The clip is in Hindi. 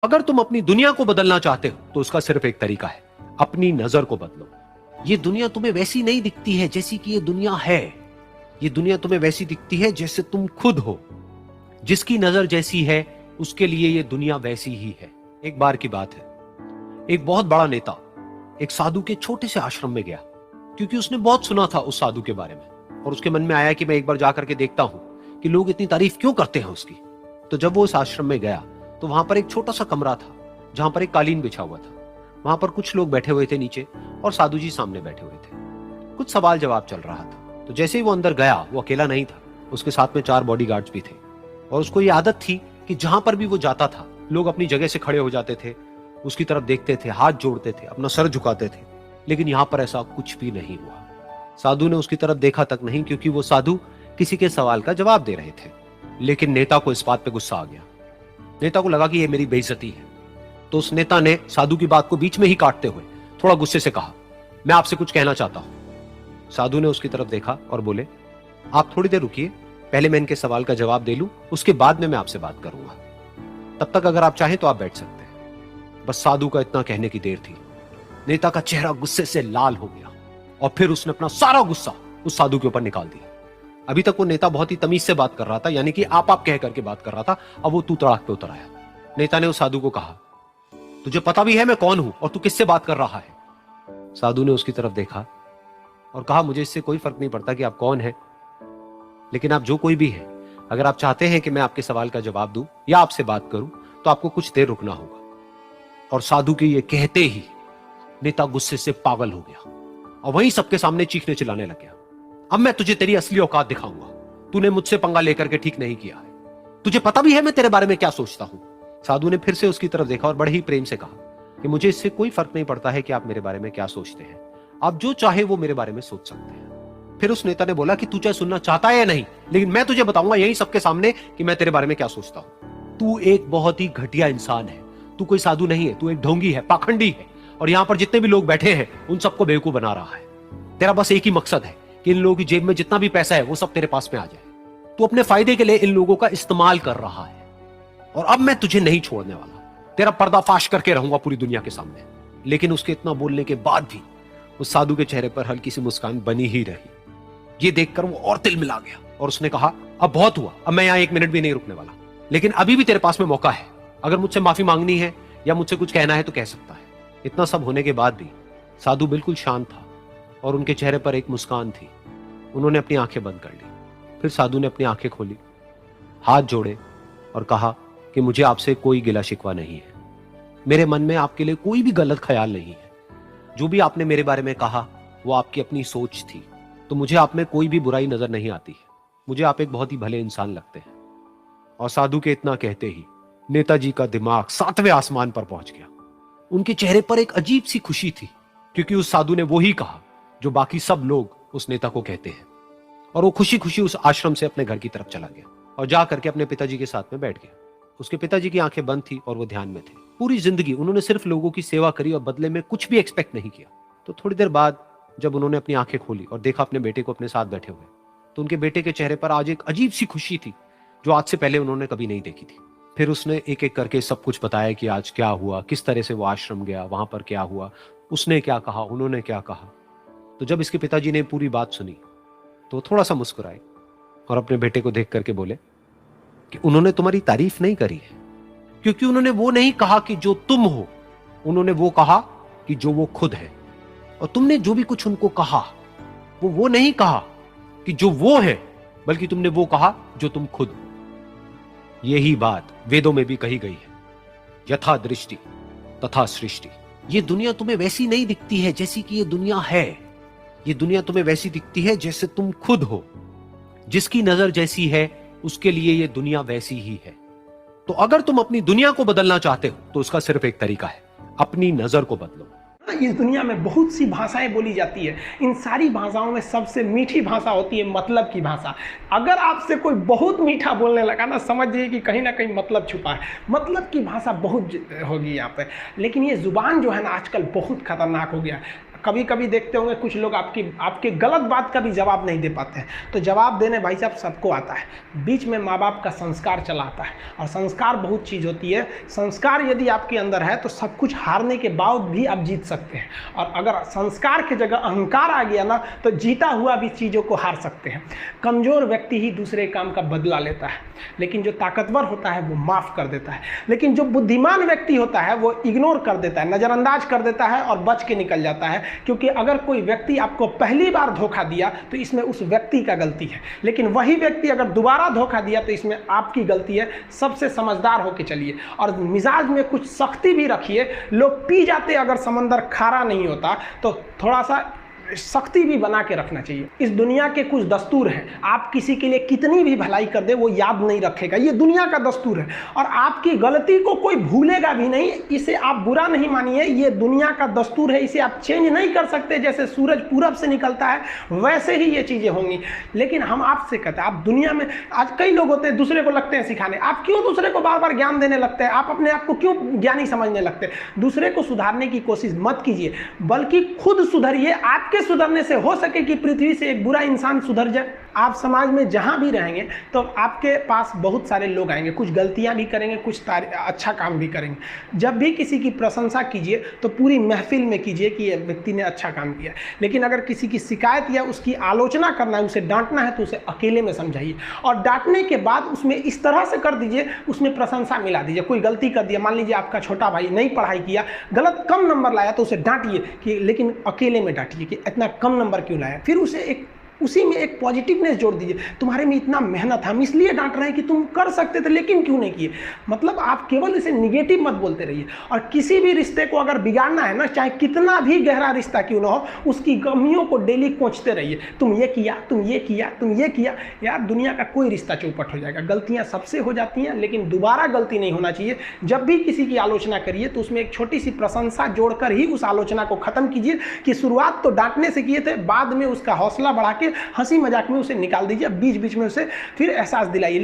अगर तुम अपनी दुनिया को बदलना चाहते हो तो उसका सिर्फ एक तरीका है, अपनी नजर को बदलो। ये दुनिया तुम्हें वैसी नहीं दिखती है जैसी कि ये दुनिया है। ये दुनिया तुम्हें वैसी दिखती है जैसे तुम खुद हो। जिसकी नजर जैसी है उसके लिए ये दुनिया वैसी ही है। एक बार की बात है, एक बहुत बड़ा नेता एक साधु के छोटे से आश्रम में गया, क्योंकि उसने बहुत सुना था उस साधु के बारे में, और उसके मन में आया कि मैं एक बार जाकर के देखता हूं कि लोग इतनी तारीफ क्यों करते हैं उसकी। तो जब वो उस आश्रम में गया तो वहां पर एक छोटा सा कमरा था जहां पर एक कालीन बिछा हुआ था। वहां पर कुछ लोग बैठे हुए थे नीचे और साधु जी सामने बैठे हुए थे। कुछ सवाल जवाब चल रहा था। तो जैसे ही वो अंदर गया, वो अकेला नहीं था, उसके साथ में 4 बॉडीगार्ड्स भी थे। और उसको ये आदत थी कि जहां पर भी वो जाता था लोग अपनी जगह से खड़े हो जाते थे, उसकी तरफ देखते थे, हाथ जोड़ते थे, अपना सर झुकाते थे। लेकिन यहां पर ऐसा कुछ भी नहीं हुआ। साधु ने उसकी तरफ देखा तक नहीं, क्योंकि वो साधु किसी के सवाल का जवाब दे रहे थे। लेकिन नेता को इस बात पे गुस्सा आ गया। नेता को लगा कि ये मेरी बेइज्जती है। तो उस नेता ने साधु की बात को बीच में ही काटते हुए थोड़ा गुस्से से कहा, मैं आपसे कुछ कहना चाहता हूं। साधु ने उसकी तरफ देखा और बोले, आप थोड़ी देर रुकिए, पहले मैं इनके सवाल का जवाब दे लूं, उसके बाद में मैं आपसे बात करूंगा। तब तक अगर आप चाहें तो आप बैठ सकते हैं। बस साधु का इतना कहने की देर थी। नेता का चेहरा गुस्से से लाल हो गया और फिर उसने अपना सारा गुस्सा उस साधु के ऊपर निकाल दिया। अभी तक वो नेता बहुत ही तमीज से बात कर रहा था, यानी कि आप कह करके बात कर रहा था। अब वो तू तड़ाक पे उतर आया। नेता ने उस साधु को कहा, तुझे पता भी है मैं कौन हूं और तू किससे बात कर रहा है? साधु ने उसकी तरफ देखा और कहा, मुझे इससे कोई फर्क नहीं पड़ता कि आप कौन हैं, लेकिन आप जो कोई भी है, अगर आप चाहते हैं कि मैं आपके सवाल का जवाब दूं या आपसे बात करूं तो आपको कुछ देर रुकना होगा। और साधु के ये कहते ही नेता गुस्से से पागल हो गया और वहीं सबके सामने चीखने चिल्लाने लग गया, अब मैं तुझे तेरी असली औकात दिखाऊंगा। तूने मुझसे पंगा लेकर के ठीक नहीं किया है। तुझे पता भी है मैं तेरे बारे में क्या सोचता हूं। साधु ने फिर से उसकी तरफ देखा और बड़े ही प्रेम से कहा कि मुझे इससे कोई फर्क नहीं पड़ता है कि आप मेरे बारे में क्या सोचते हैं। आप जो चाहे वो मेरे बारे में सोच सकते हैं। फिर उस नेता ने बोला कि तू चाहे सुनना चाहता है या नहीं, लेकिन मैं तुझे बताऊंगा यही सबके सामने कि मैं तेरे बारे में क्या सोचता हूं। तू एक बहुत ही घटिया इंसान है। तू कोई साधु नहीं है, तू एक ढोंगी है, पाखंडी है, और यहां पर जितने भी लोग बैठे हैं उन सबको बेवकूफ बना रहा है। तेरा बस एक ही मकसद है कि इन लोगों की जेब में जितना भी पैसा है वो सब तेरे पास में आ जाए। तू अपने फायदे के लिए इन लोगों का इस्तेमाल कर रहा है, और अब मैं तुझे नहीं छोड़ने वाला। तेरा पर्दाफाश करके रहूंगा पूरी दुनिया के सामने। लेकिन उसके इतना बोलने के बाद भी उस साधु के चेहरे पर हल्की सी मुस्कान बनी ही रही। ये देखकर वो और तिल मिला गया और उसने कहा, अब बहुत हुआ, अब मैं यहां 1 मिनट भी नहीं रुकने वाला। लेकिन अभी भी तेरे पास में मौका है। अगर मुझसे माफी मांगनी है या मुझसे कुछ कहना है तो कह सकता है। इतना सब होने के बाद भी साधु बिल्कुल शांत था और उनके चेहरे पर एक मुस्कान थी। उन्होंने अपनी आंखें बंद कर ली। फिर साधु ने अपनी आंखें खोली, हाथ जोड़े और कहा कि मुझे आपसे कोई गिला शिकवा नहीं है। मेरे मन में आपके लिए कोई भी गलत ख्याल नहीं है। जो भी आपने मेरे बारे में कहा वो आपकी अपनी सोच थी। तो मुझे आप में कोई भी बुराई नजर नहीं आती है। मुझे आप एक बहुत ही भले इंसान लगते हैं। और साधु के इतना कहते ही नेताजी का दिमाग 7वें आसमान पर पहुंच गया। उनके चेहरे पर एक अजीब सी खुशी थी, क्योंकि उस साधु ने वो ही कहा जो बाकी सब लोग उस नेता को कहते हैं। और वो खुशी खुशी उस आश्रम से अपने घर की तरफ चला गया और जा करके अपने पिताजी के साथ में बैठ गया। उसके पिताजी की आंखें बंद थी और वो ध्यान में थे। पूरी जिंदगी उन्होंने सिर्फ लोगों की सेवा करी और बदले में कुछ भी एक्सपेक्ट नहीं किया। तो थोड़ी देर बाद जब उन्होंने अपनी आंखें खोली और देखा अपने बेटे को अपने साथ बैठे हुए, तो उनके बेटे के चेहरे पर आज एक अजीब सी खुशी थी जो आज से पहले उन्होंने कभी नहीं देखी थी। फिर उसने एक एक करके सब कुछ बताया कि आज क्या हुआ, किस तरह से वो आश्रम गया, वहां पर क्या हुआ, उसने क्या कहा, उन्होंने क्या कहा। तो जब इसके पिताजी ने पूरी बात सुनी तो थोड़ा सा मुस्कुराए और अपने बेटे को देख करके बोले कि उन्होंने तुम्हारी तारीफ नहीं करी है, क्योंकि उन्होंने वो नहीं कहा कि जो तुम हो, उन्होंने वो कहा कि जो वो खुद है। और तुमने जो भी कुछ उनको कहा वो नहीं कहा कि जो वो है, बल्कि तुमने वो कहा जो तुम खुद हो। यही बात वेदों में भी कही गई है, यथा दृष्टि तथा सृष्टि। ये दुनिया तुम्हें वैसी नहीं दिखती है जैसी कि ये दुनिया है। ये दुनिया तुम्हें वैसी दिखती है जैसे तुम खुद हो। जिसकी नजर जैसी है उसके लिए ये दुनिया वैसी ही है। तो अगर तुम अपनी दुनिया को बदलना चाहते हो तो उसका सिर्फ एक तरीका है, अपनी नजर को बदलो। इस दुनिया में बहुत सी भाषाएं बोली जाती है। इन सारी भाषाओं में सबसे मीठी भाषा होती है मतलब की भाषा। अगर आपसे कोई बहुत मीठा बोलने लगा ना, समझिए कि कहीं ना कहीं मतलब छुपा है। मतलब की भाषा बहुत होगी यहाँ पे। लेकिन ये जुबान जो है ना आजकल बहुत खतरनाक हो गया। कभी कभी देखते होंगे कुछ लोग आपके गलत बात का भी जवाब नहीं दे पाते हैं। तो जवाब देने भाई साहब सबको आता है, बीच में माँ बाप का संस्कार चला आता है। और संस्कार बहुत चीज़ होती है, संस्कार यदि आपके अंदर है तो सब कुछ हारने के बाद भी आप जीत सकते हैं। और अगर संस्कार की जगह अहंकार आ गया ना तो जीता हुआ भी चीज़ों को हार सकते हैं। कमज़ोर व्यक्ति ही दूसरे काम का बदला लेता है, लेकिन जो ताकतवर होता है वो माफ़ कर देता है। लेकिन जो बुद्धिमान व्यक्ति होता है वो इग्नोर कर देता है, नज़रअंदाज कर देता है और बच के निकल जाता है। क्योंकि अगर कोई व्यक्ति आपको पहली बार धोखा दिया तो इसमें उस व्यक्ति का गलती है, लेकिन वही व्यक्ति अगर दोबारा धोखा दिया तो इसमें आपकी गलती है। सबसे समझदार होके चलिए और मिजाज में कुछ सख्ती भी रखिए। लोग पी जाते अगर समंदर खारा नहीं होता तो थोड़ा सा सख्ती भी बना के रखना चाहिए। इस दुनिया के कुछ दस्तूर हैं, आप किसी के लिए कितनी भी भलाई कर दे वो याद नहीं रखेगा, ये दुनिया का दस्तूर है। और आपकी गलती को कोई भूलेगा भी नहीं, इसे आप बुरा नहीं मानिए, ये दुनिया का दस्तूर है, इसे आप चेंज नहीं कर सकते। जैसे सूरज पूरब से निकलता है वैसे ही ये चीज़ें होंगी। लेकिन हम आपसे कहते हैं, आप दुनिया में आज कई लोग होते हैं दूसरे को लगते हैं सिखाने, आप क्यों दूसरे को बार बार ज्ञान देने लगते हैं? आप अपने आप को क्यों ज्ञानी समझने लगते हैं? दूसरे को सुधारने की कोशिश मत कीजिए, बल्कि खुद सुधरिए। आपके सुधरने से हो सके कि पृथ्वी से एक बुरा इंसान सुधर जाए। आप समाज में जहां भी रहेंगे तो आपके पास बहुत सारे लोग आएंगे, कुछ गलतियां भी करेंगे, कुछ अच्छा काम भी करेंगे। जब भी किसी की प्रशंसा कीजिए तो पूरी महफिल में कीजिए कि ये व्यक्ति ने अच्छा काम किया। लेकिन अगर किसी की शिकायत या उसकी आलोचना करना है, उसे डांटना है, तो उसे अकेले में समझाइए। और डांटने के बाद उसमें इस तरह से कर दीजिए, उसमें प्रशंसा मिला दीजिए। कोई गलती कर दिया, मान लीजिए आपका छोटा भाई नहीं पढ़ाई किया, गलत कम नंबर लाया, तो उसे डांटिए कि, लेकिन अकेले में डांटिए कि इतना कम नंबर क्यों लाया। फिर उसे उसी में एक पॉजिटिवनेस जोड़ दीजिए, तुम्हारे में इतना मेहनत, हम इसलिए डांट रहे हैं कि तुम कर सकते थे लेकिन क्यों नहीं किए। मतलब आप केवल इसे निगेटिव मत बोलते रहिए। और किसी भी रिश्ते को अगर बिगाड़ना है ना, चाहे कितना भी गहरा रिश्ता क्यों ना हो, उसकी कमियों को डेली कोंचते रहिए। तुम ये किया, तुम ये किया, तुम ये किया। यार दुनिया का कोई रिश्ता चौपट हो जाएगा। गलतियां सबसे हो जाती हैं, लेकिन दोबारा गलती नहीं होना चाहिए। जब भी किसी की आलोचना करिए तो उसमें एक छोटी सी प्रशंसा जोड़कर ही उस आलोचना को खत्म कीजिए कि शुरुआत तो डांटने से किए थे, बाद में उसका हौसला बढ़ा के हंसी मजाक में उसे निकाल दीजिए। बीच बीच में उसे फिर एहसास दिलाइए।